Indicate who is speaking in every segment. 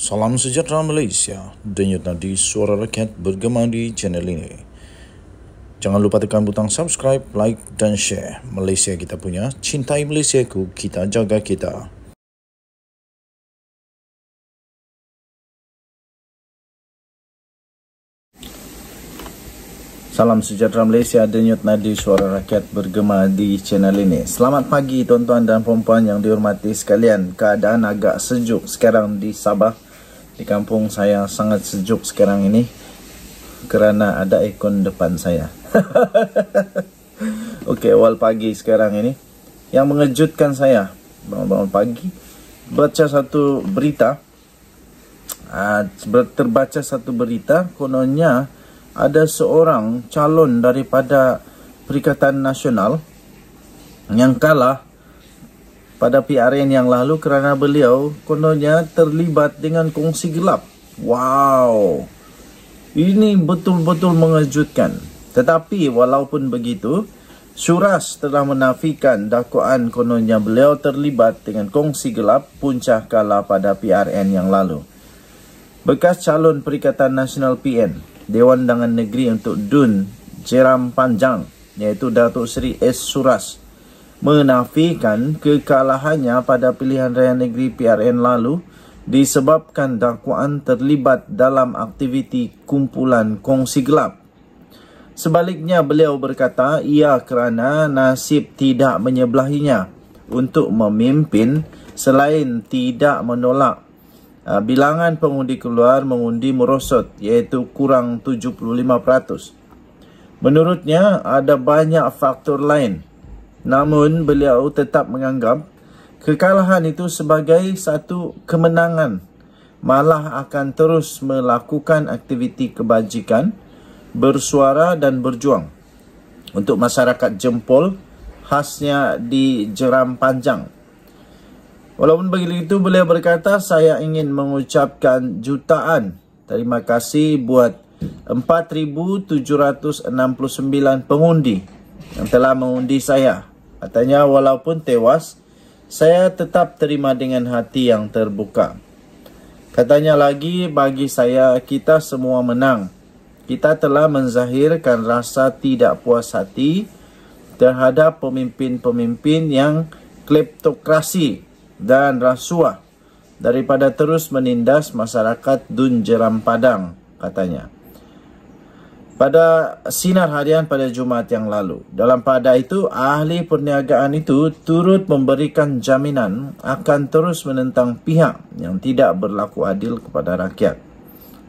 Speaker 1: Salam sejahtera Malaysia, denyut nadi suara rakyat bergema di channel ini. Jangan lupa tekan butang subscribe, like dan share. Malaysia kita punya, cintai Malaysiaku, kita jaga kita. Salam sejahtera Malaysia, denyut nadi suara rakyat bergema di channel ini. Selamat pagi tuan-tuan dan puan-puan yang dihormati sekalian. Keadaan agak sejuk sekarang di Sabah. Di kampung saya sangat sejuk sekarang ini kerana ada aircon depan saya. Okey, awal pagi sekarang ini yang mengejutkan saya bangun-bangun pagi baca satu berita. Terbaca satu berita, kononnya ada seorang calon daripada Perikatan Nasional yang kalah pada PRN yang lalu kerana beliau kononnya terlibat dengan kongsi gelap. Wow, ini betul-betul mengejutkan. Tetapi walaupun begitu, Suras telah menafikan dakwaan kononnya beliau terlibat dengan kongsi gelap punca kalah pada PRN yang lalu. Bekas calon Perikatan Nasional PN Dewan Undangan Negeri untuk DUN Jeram Panjang, iaitu Datuk Seri S. Suras, menafikan kekalahannya pada pilihan raya negeri PRN lalu disebabkan dakwaan terlibat dalam aktiviti kumpulan kongsi gelap. Sebaliknya, beliau berkata ia kerana nasib tidak menyebelahinya untuk memimpin selain tidak menolak bilangan pengundi keluar mengundi merosot, iaitu kurang 75%. Menurutnya ada banyak faktor lain, namun beliau tetap menganggap kekalahan itu sebagai satu kemenangan, malah akan terus melakukan aktiviti kebajikan, bersuara dan berjuang untuk masyarakat jempol khasnya di Jeram Panjang. Walaupun begitu, beliau berkata, saya ingin mengucapkan jutaan terima kasih buat 4,769 pengundi yang telah mengundi saya. Katanya, walaupun tewas, saya tetap terima dengan hati yang terbuka. Katanya lagi, bagi saya, kita semua menang. Kita telah menzahirkan rasa tidak puas hati terhadap pemimpin-pemimpin yang kleptokrasi dan rasuah daripada terus menindas masyarakat DUN Jeram Padang, katanya. Pada sinar harian pada Jumaat yang lalu, dalam pada itu, ahli perniagaan itu turut memberikan jaminan akan terus menentang pihak yang tidak berlaku adil kepada rakyat.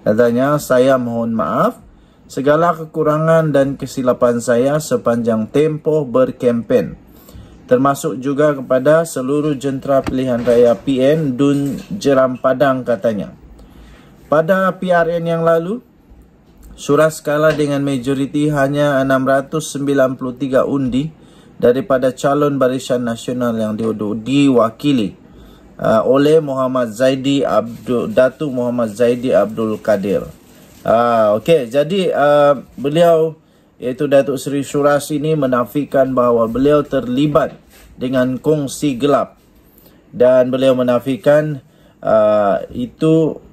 Speaker 1: Katanya, saya mohon maaf segala kekurangan dan kesilapan saya sepanjang tempoh berkempen, termasuk juga kepada seluruh jentera pilihan raya PN DUN Jeram Padang, katanya. Pada PRN yang lalu, Suras kalah dengan majoriti hanya 693 undi daripada calon Barisan Nasional yang diwakili oleh Datuk Muhammad Zaidi Abdul Kadir. Okey, jadi beliau, iaitu Datuk Seri Suras ini, menafikan bahawa beliau terlibat dengan kongsi gelap, dan beliau menafikan itu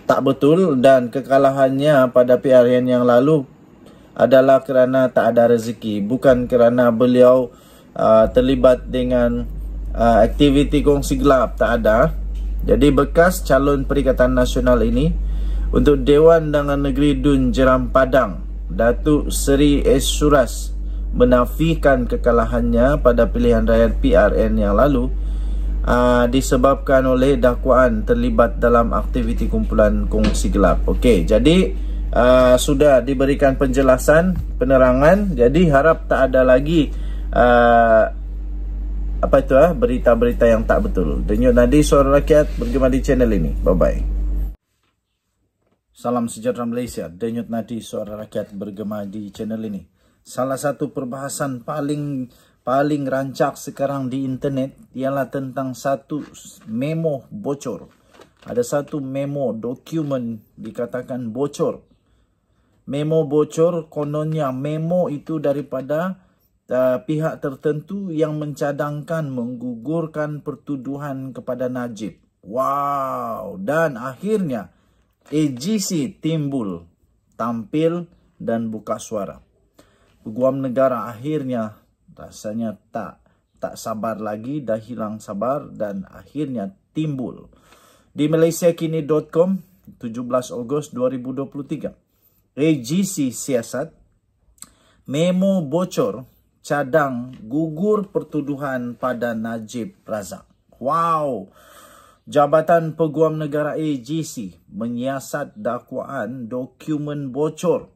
Speaker 1: tak betul, dan kekalahannya pada PRN yang lalu adalah kerana tak ada rezeki, bukan kerana beliau terlibat dengan aktiviti kongsi gelap. Tak ada. Jadi bekas calon Perikatan Nasional ini untuk Dewan Undangan Negeri DUN Jeram Padang, Datuk Seri S. Suras, menafikan kekalahannya pada pilihan raya PRN yang lalu disebabkan oleh dakwaan terlibat dalam aktiviti kumpulan kongsi gelap. Okey, jadi sudah diberikan penjelasan, penerangan. Jadi harap tak ada lagi berita-berita yang tak betul. Denyut nadi suara rakyat bergema di channel ini. Bye-bye. Salam sejahtera Malaysia, denyut nadi suara rakyat bergema di channel ini. Salah satu perbahasan paling rancak sekarang di internet ialah tentang satu memo bocor. Ada satu memo, dokumen dikatakan bocor. Memo bocor, kononnya memo itu daripada pihak tertentu yang mencadangkan menggugurkan pertuduhan kepada Najib. Wow, dan akhirnya AGC timbul, tampil dan buka suara. Peguam negara akhirnya rasanya tak sabar lagi, dah hilang sabar dan akhirnya timbul. Di malaysiakini.com 17 Ogos 2023. AGC siasat, memo bocor, cadang gugur pertuduhan pada Najib Razak. Wow. Jabatan Peguam Negara AGC menyiasat dakwaan dokumen bocor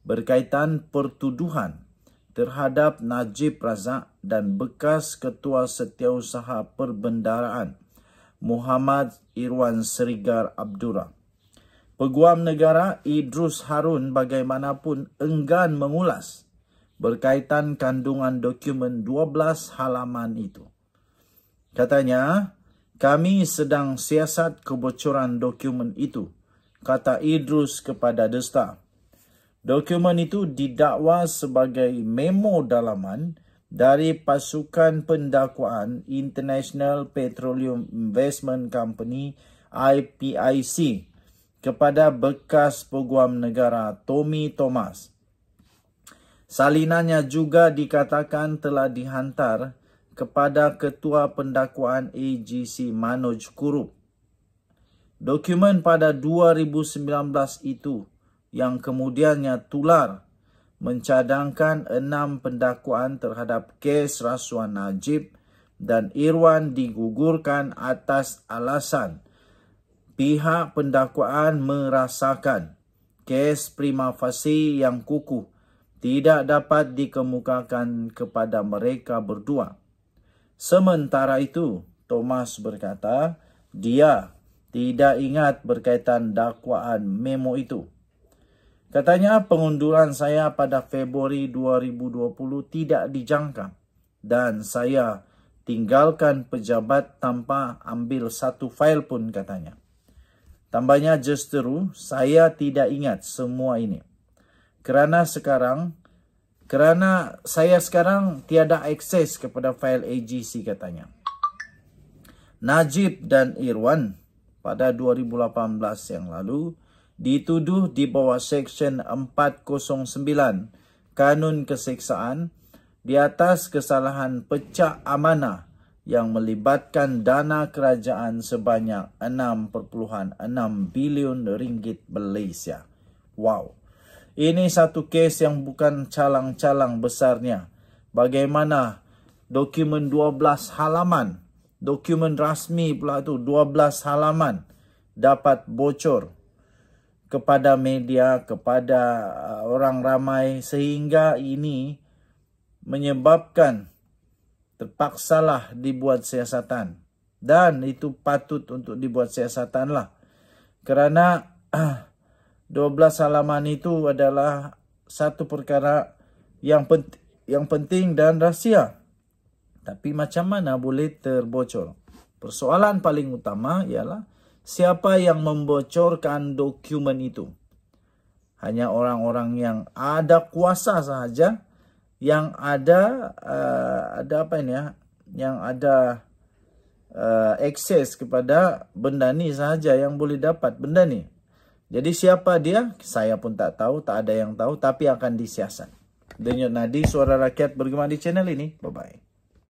Speaker 1: berkaitan pertuduhan terhadap Najib Razak dan bekas Ketua Setiausaha Perbendaraan Muhammad Irwan Serigar Abdullah. Peguam Negara Idrus Harun bagaimanapun enggan mengulas berkaitan kandungan dokumen 12 halaman itu. Katanya, kami sedang siasat kebocoran dokumen itu, kata Idrus kepada The Star. Dokumen itu didakwa sebagai memo dalaman dari pasukan pendakwaan International Petroleum Investment Company IPIC kepada bekas Peguam Negara Tommy Thomas. Salinannya juga dikatakan telah dihantar kepada Ketua Pendakwaan AGC Manoj Kurup. Dokumen pada 2019 itu yang kemudiannya tular mencadangkan 6 pendakwaan terhadap kes rasuah Najib dan Irwan digugurkan atas alasan pihak pendakwaan merasakan kes prima facie yang kukuh tidak dapat dikemukakan kepada mereka berdua. Sementara itu, Thomas berkata, dia tidak ingat berkaitan dakwaan memo itu. Katanya pengunduran saya pada Februari 2020 tidak dijangka dan saya tinggalkan pejabat tanpa ambil satu fail pun katanya. Tambahnya justeru, saya tidak ingat semua ini. Kerana saya sekarang tiada akses kepada fail AGC katanya. Najib dan Irwan pada 2018 yang lalu dituduh di bawah Seksyen 409 Kanun Keseksaan di atas kesalahan pecah amanah yang melibatkan dana kerajaan sebanyak 6.6 bilion ringgit Malaysia. Wow. Ini satu kes yang bukan calang-calang besarnya. Bagaimana dokumen 12 halaman, dokumen rasmi pula tu 12 halaman dapat bocor kepada media, kepada orang ramai sehingga ini menyebabkan terpaksalah dibuat siasatan. Dan itu patut untuk dibuat siasatan lah. Kerana 12 halaman itu adalah satu perkara yang penting dan rahsia. Tapi macam mana boleh terbocor? Persoalan paling utama ialah siapa yang membocorkan dokumen itu? Hanya orang-orang yang ada kuasa sahaja, yang ada akses kepada benda ni sahaja yang boleh dapat benda ni. Jadi siapa dia? Saya pun tak tahu, tak ada yang tahu, tapi akan disiasat. Denyut nadi suara rakyat bergema di channel ini. Bye-bye.